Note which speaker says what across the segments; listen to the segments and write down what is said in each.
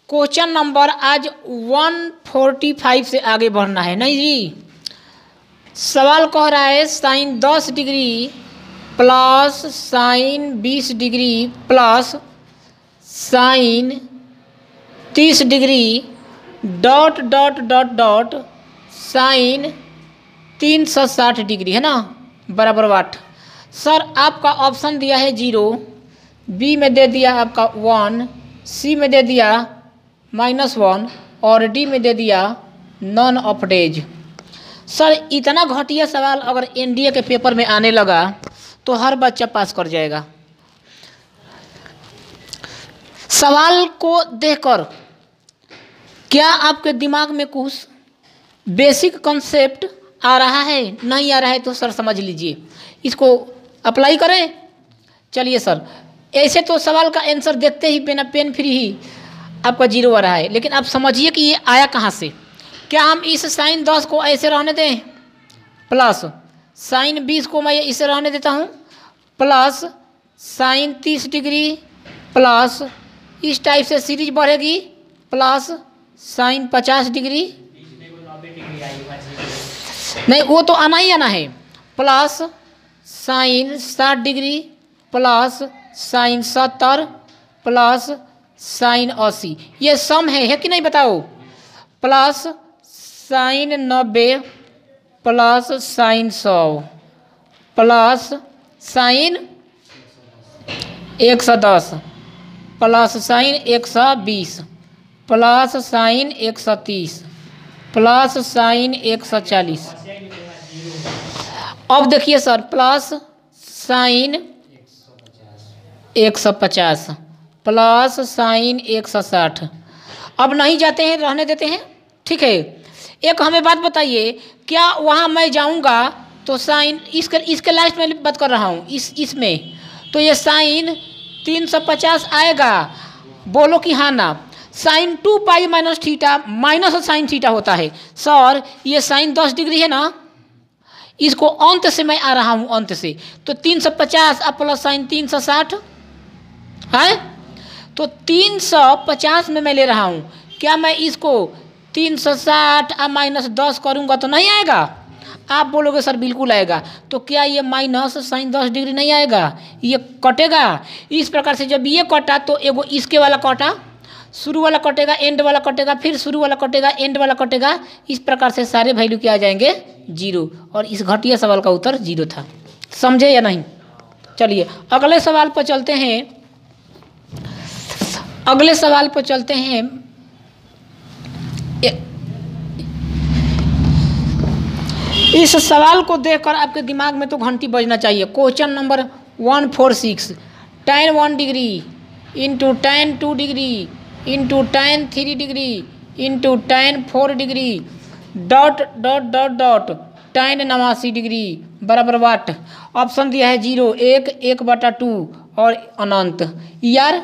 Speaker 1: Question number आज 145 से आगे बढ़ना है नहीं जी। सवाल कह रहा है sine 10 degree plus sine 20 degree plus sine 30 degree dot dot dot dot sine 360 degree है ना बराबर वाट। सर आपका ऑप्शन दिया है 0, बी में दे दिया आपका 1, सी में दे दिया -1 और डी में दे दिया नॉन ऑफ डेज। सर इतना घटिया सवाल अगर एनडीए के पेपर में आने लगा तो हर बच्चा पास कर जाएगा। सवाल को देखकर क्या आपके दिमाग में कुछ बेसिक कॉन्सेप्ट आ रहा है? नहीं आ रहा है तो सर समझ लीजिए, इसको अप्लाई करें। चलिए सर, ऐसे तो सवाल का आंसर देखते ही बिना पेन फ्री ही आपका 0 आ रहा है, लेकिन आप समझिए कि ये आया कहाँ से। क्या हम इस साइन 10 को ऐसे रहने दें प्लस साइन 20 को मैं इसे रहने देता हूँ प्लस साइन 30 डिग्री प्लस इस टाइप से सीरीज बढ़ेगी प्लस साइन 50 डिग्री, नहीं वो तो आना ही आना है, plus sign 60 degree plus sign 70 plus sign 80। ये सम है कि नहीं बताओ? Plus sign 90 plus sign 100 plus sign 110 plus sign 120 plus sign 130 plus sign 140। अब देखिए sir, plus sign 150 plus sign 160। अब नहीं जाते हैं, रहने देते हैं, ठीक है। एक हमें बात बताइए, क्या वहाँ मैं जाऊँगा तो साइन इसके लास्ट में बात कर रहा हूँ, इसमें तो ये साइन 350 आएगा? बोलो कि हाँ ना। Sine 2 pi minus theta minus sine theta होता है। सर ये साइन 10 डिग्री है ना, इसको अंत से मैं आ रहा हूँ, अंत से तो 350 अब प्लस साइन 360 है, तो 350 में मैं ले रहा हूँ। क्या मैं इसको 360 अब -10 करूँगा तो नहीं आएगा? आप बोलोगे सर बिल्कुल आएगा। तो क्या ये माइनस साइन 10 डिग्री नहीं आएगा? ये कटेगा इस प्रकार से। जब ये कटा तो एगो इसके वाला कटा, शुरू वाला कटेगा, एंड वाला कटेगा, फिर शुरू वाला कटेगा, एंड वाला कटेगा। इस प्रकार से सारे वैल्यू क्या आ जाएंगे? 0। और इस घटिया सवाल का उत्तर 0 था। समझे या नहीं? चलिए अगले सवाल पर चलते हैं। अगले सवाल पर चलते हैं। इस सवाल को देखकर आपके दिमाग में तो घंटी बजना चाहिए। Question number 146, tan 1 degree into tan 2 degree into tan 3 degree into tan 4 degree dot dot dot dot tan 89 degree बराबर वाट। ऑप्शन दिया है 0, 1, 1/2 और अनंत। यार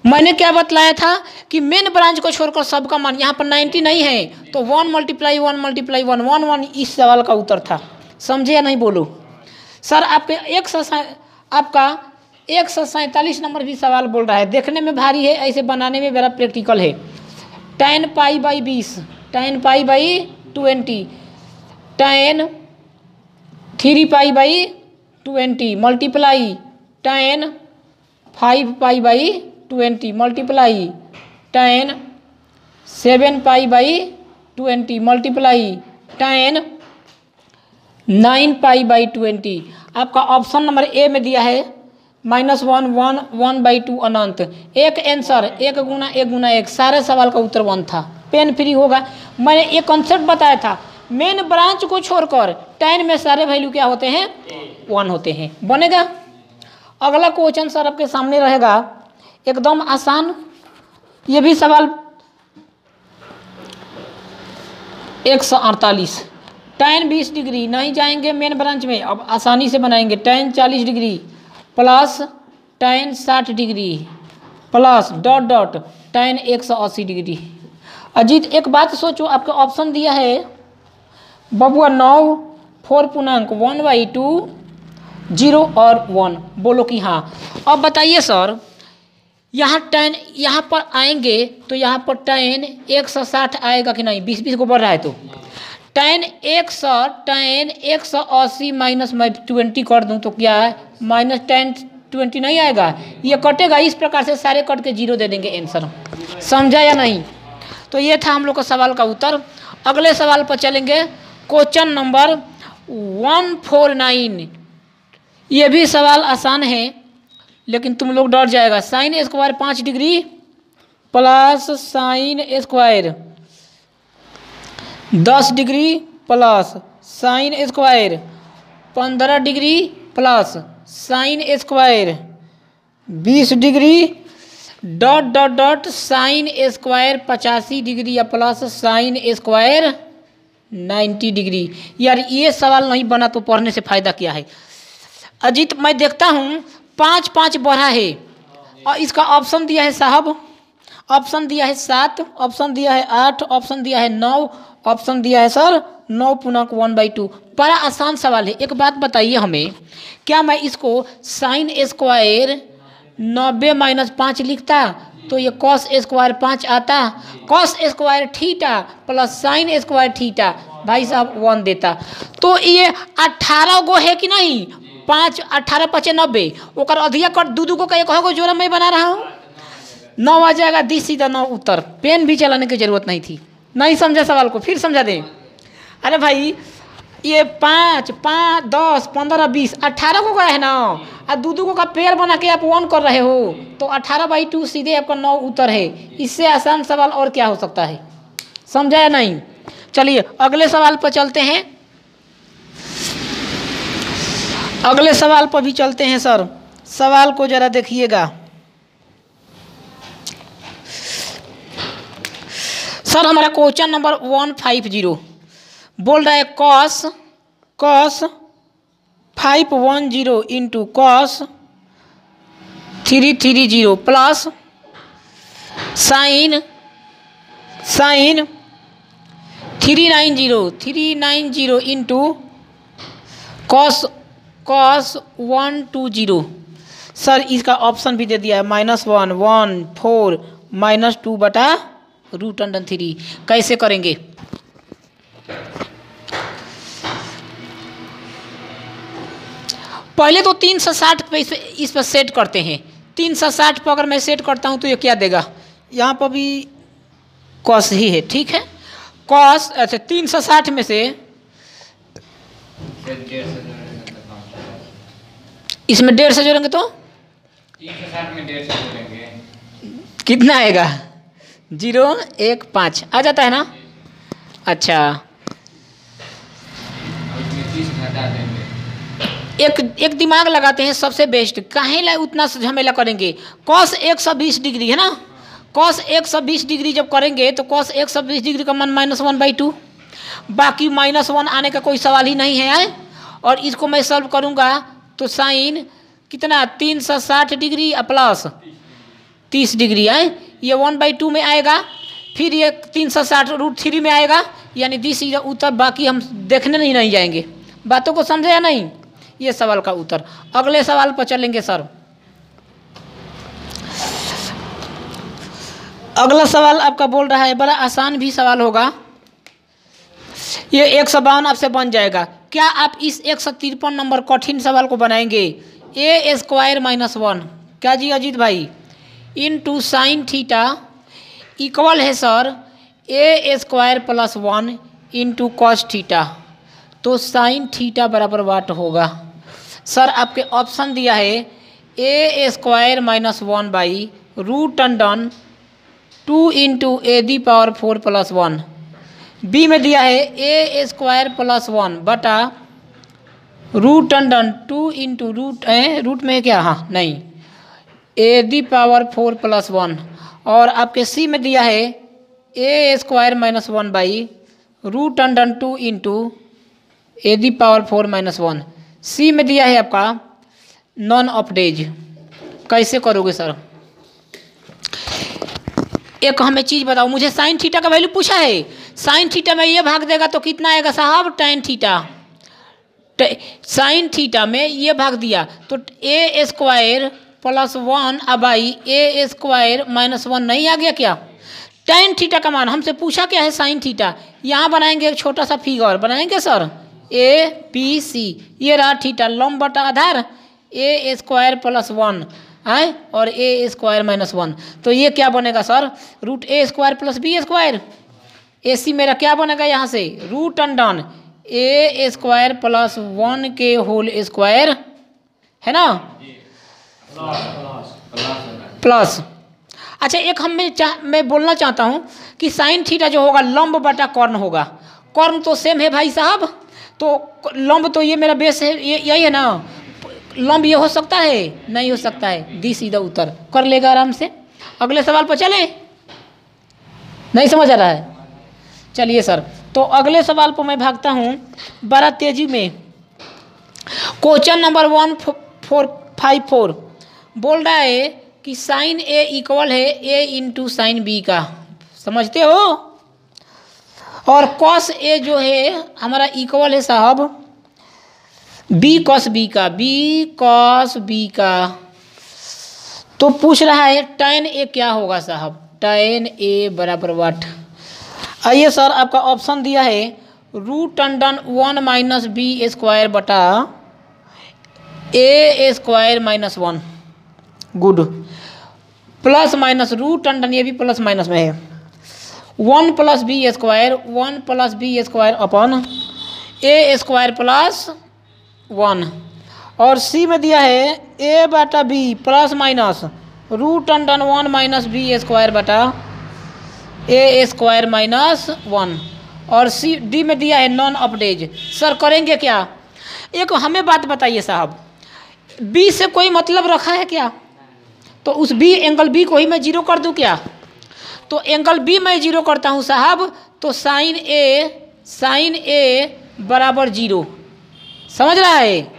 Speaker 1: मैंने क्या बतलाया था कि मेन ब्रांच को छोड़कर सबका मान, यहाँ पर 90 नहीं है तो 1 × 1 × 1 1 1 इस सवाल का उत्तर था। समझे या नहीं? बोलो सर। आपके 147 नंबर भी सवाल बोल रहा है, देखने में भारी है, ऐसे बनाने में बड़ा प्रैक्टिकल है। tan π/20 tan π/20 tan 3π/20 multiply tan 5π/20 multiply tan 7π/20 multiply tan 9π/20। आपका ऑप्शन नंबर ए में दिया है -1 1 1/2 अनंत। एक आंसर 1 × 1 × 1, सारे सवाल का उत्तर 1 था। पेन फ्री होगा। मैंने एक कॉन्सेप्ट बताया था, मेन ब्रांच को छोड़कर tan में सारे वैल्यू क्या होते हैं? 1 होते हैं। बनेगा। अगला क्वेश्चन सर आपके सामने रहेगा, एकदम आसान। ये भी सवाल 148, tan 20 डिग्री नहीं जाएंगे मेन ब्रांच में, अब आसानी से बनाएंगे। tan 40 degree plus tan 60 degree plus dot dot tan 180 degree. Ajit एक बात सोचो, आपका ऑप्शन दिया है बबुआ 9 4 पूर्णांक 1/2 0 और 1। बोलो कि हाँ। अब बताइए सर, यहाँ टेन यहाँ पर आएंगे तो यहाँ पर टेन 160 आएगा कि नहीं, 20 20 को बढ़ रहा है तो टेन 180 माइनस मैं 20 कर दूँ तो क्या है माइनस 10 20 नहीं आएगा, ये कटेगा। इस प्रकार से सारे कट के जीरो दे देंगे आंसर। समझा या नहीं? तो ये था हम लोग का सवाल का उत्तर। अगले सवाल पर चलेंगे, क्वेश्चन नंबर 149। ये भी सवाल आसान है लेकिन तुम लोग डर जाएगा। Sine square 5 degree plus sine square 10 degree plus sine square 15 degree plus sine square 20 degree dot dot dot sine square 85 degree या प्लस साइन स्क्वायर 90 डिग्री। यार ये सवाल नहीं बना तो पढ़ने से फ़ायदा क्या है? अजीत मैं देखता हूँ 5 5 बढ़ा है और इसका ऑप्शन दिया है साहब, ऑप्शन दिया है 7, ऑप्शन दिया है 8, ऑप्शन दिया है 9, ऑप्शन दिया है सर 9 पूर्णांक 1/2। बड़ा आसान सवाल है। एक बात बताइए हमें, क्या मैं इसको साइन स्क्वायर 90 माइनस 5 लिखता तो ये कॉस स्क्वायर 5 आता, cos square theta plus sine square theta भाई साहब 1 देता। तो ये 18 गो है कि नहीं, 5 18 5 90 ओकर अधिया कट दू को एक हो जोड़ा मैं बना रहा हूँ 9 आ जाएगा। दी सीधा 9 उत्तर। पेन भी चलाने की जरूरत नहीं थी। नहीं समझा सवाल को फिर समझा दें। अरे भाई ये 5 5 10 15 20 18 को गया है ना, और दू को का पेड़ बना के आप 1 कर रहे हो तो 18/2 सीधे आपका 9 उत्तर है। इससे आसान सवाल और क्या हो सकता है? समझा या नहीं? चलिए अगले सवाल पर चलते हैं। अगले सवाल पर भी चलते हैं सर। सवाल को जरा देखिएगा सर। हमारा क्वेश्चन नंबर 150 बोल रहा है cos 510 into cos 330 plus sign 390 into cos 120। Sir इसका ऑप्शन भी दे दिया है -1 1 4 -2/√3। कैसे करेंगे? पहले तो 360 पे इस पर सेट करते हैं। 360 पर अगर मैं सेट करता हूं तो ये क्या देगा? यहाँ पर भी कॉस ही है, ठीक है। कॉस अच्छा 360 में से इसमें 1.5 से जोड़ेंगे तो
Speaker 2: 360 में 1.5 से जोड़ेंगे
Speaker 1: कितना आएगा? 0 1 5 आ जाता है ना। अच्छा एक दिमाग लगाते हैं सबसे बेस्ट। काहे ला उतना झमेला करेंगे? कॉस 120 डिग्री है ना, कॉस 120 डिग्री जब करेंगे तो कॉस 120 डिग्री का मान -1/2, बाकी -1 आने का कोई सवाल ही नहीं है। और इसको मैं सॉल्व करूँगा तो साइन कितना 360 डिग्री प्लस 30 डिग्री है, ये 1/2 में आएगा। फिर ये 360√3 में आएगा, यानी दिस उत्तर। बाकी हम देखने नहीं जाएंगे। बातों को समझे या नहीं? ये सवाल का उत्तर। अगले सवाल पर चलेंगे सर। अगला सवाल आपका बोल रहा है, बड़ा आसान भी सवाल होगा, ये 152 आपसे बन जाएगा। क्या आप इस 153 नंबर कठिन सवाल को बनाएंगे? a² - 1 क्या जी अजीत भाई इंटू साइन थीटा इक्वल है sir a² + 1 into cos theta. तो साइन थीटा बराबर वाट होगा सर। आपके ऑप्शन दिया है a² - 1/√2 इंटू a⁴ + 1। बी में दिया है a² + 1 बटा √2 इंटू रूट में क्या, हाँ नहीं, a⁴ + 1। और आपके सी में दिया है a² - 1/√2 इंटू a⁴ - 1। सी में दिया है आपका नॉन ऑफ डेज। कैसे करोगे सर? एक हमें चीज़ बताओ, मुझे साइन थीटा का वैल्यू पूछा है। साइन थीटा में ये भाग देगा तो कितना आएगा साहब? tan theta. साइन थीटा में ये भाग दिया तो a² +1/a² -1 नहीं आ गया क्या? tan थीटा का मान हमसे पूछा क्या है? sin theta. यहाँ बनाएंगे एक छोटा सा फिगर बनाएंगे सर, ABC, ये रहा थीटा, लंब बटा आधार a² +1 है और a² -1, तो ये क्या बनेगा सर? √a² + b²। AC मेरा क्या बनेगा यहाँ से? रूट अंडन a² +1 के होल स्क्वायर, है ना, प्लस। अच्छा एक मैं बोलना चाहता हूँ कि साइन थीटा जो होगा लंब बटा कर्ण होगा। कर्ण तो सेम है भाई साहब, तो लंब तो ये मेरा बेस है, ये यही है ना, लंब ये हो सकता है? नहीं हो सकता है। दिस इज द उत्तर। कर लेगा आराम से। अगले सवाल पर चले? नहीं समझ आ रहा है? चलिए सर, तो अगले सवाल पर मैं भागता हूँ बड़ा तेजी में। क्वेश्चन नंबर 1454 बोल रहा है कि साइन ए इक्वल है a इंटू साइन बी का, समझते हो? और कॉस ए जो है हमारा इक्वल है साहब बी कॉस बी का, बी कॉस बी का। तो पूछ रहा है tan ए क्या होगा साहब? tan ए बराबर वाट? आइए सर, आपका ऑप्शन दिया है √1 - b² बटा a² -1। Good. Plus minus root under, ये भी प्लस माइनस में है। 1 + b² अपन a² +1, और सी में दिया है a/b प्लस माइनस रूट अंडन 1 - b² बटा a² -1, और सी डी में दिया है नॉन अपडेज। सर करेंगे क्या? एक हमें बात बताइए साहब, बी से कोई मतलब रखा है क्या? तो उस बी एंगल बी को ही मैं जीरो कर दूं क्या? तो एंगल बी मैं जीरो करता हूं साहब, तो साइन ए बराबर 0। समझ रहा है?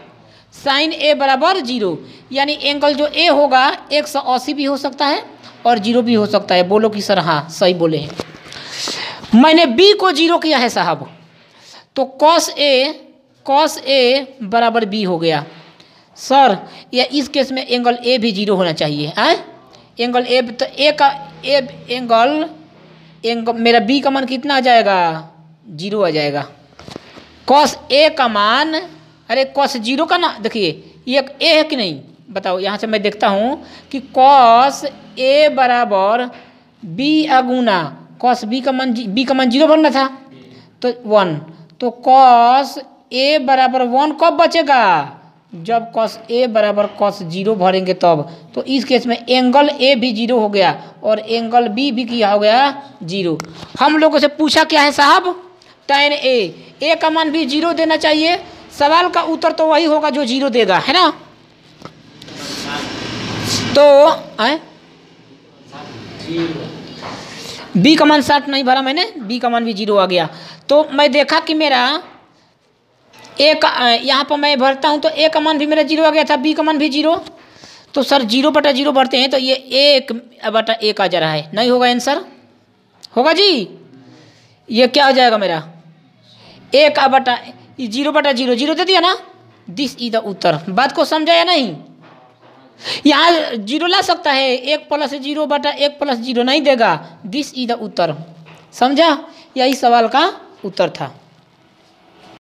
Speaker 1: साइन ए बराबर 0, यानी एंगल जो ए होगा 180 भी हो सकता है और 0 भी हो सकता है। बोलो कि सर हाँ सही बोले हैं। मैंने बी को 0 किया है साहब, तो कॉस ए बराबर बी हो गया। सर या इस केस में एंगल ए भी 0 होना चाहिए। एंगल ए, तो ए का एंगल मेरा बी का मान कितना आ जाएगा? 0 आ जाएगा। कॉस ए का मान, अरे कॉस 0 का ना, देखिए ये ए है कि नहीं बताओ। यहाँ से मैं देखता हूँ कि कॉस ए बराबर बी अगुना कॉस बी का मान 0 बनना था, तो 1। तो कॉस ए बराबर 1 कब बचेगा? जब कॉस ए बराबर कॉस 0 भरेंगे तब। तो इस केस में एंगल ए भी 0 हो गया और एंगल बी भी किया हो गया 0। हम लोगों से पूछा क्या है साहब? tan ए का मान भी 0 देना चाहिए। सवाल का उत्तर तो वही होगा जो 0 देगा, है ना? तो बी का मान 60 नहीं भरा मैंने, बी का मान भी 0 आ गया। तो मैं देखा कि मेरा ए का यहाँ पर मैं भरता हूँ तो ए का मान भी मेरा 0 आ गया था, बी का मान भी 0। तो सर 0/0 भरते हैं तो ये 1/1 आ जा रहा है, नहीं होगा आंसर? होगा जी? ये क्या हो जाएगा मेरा? 0/0 0 दे दिया ना, दिस इज द उत्तर। बात को समझा या नहीं? यहाँ 0 ला सकता है, 1 + 0/1 + 0 नहीं देगा, दिस इज द उत्तर। समझा? यही सवाल का उत्तर था।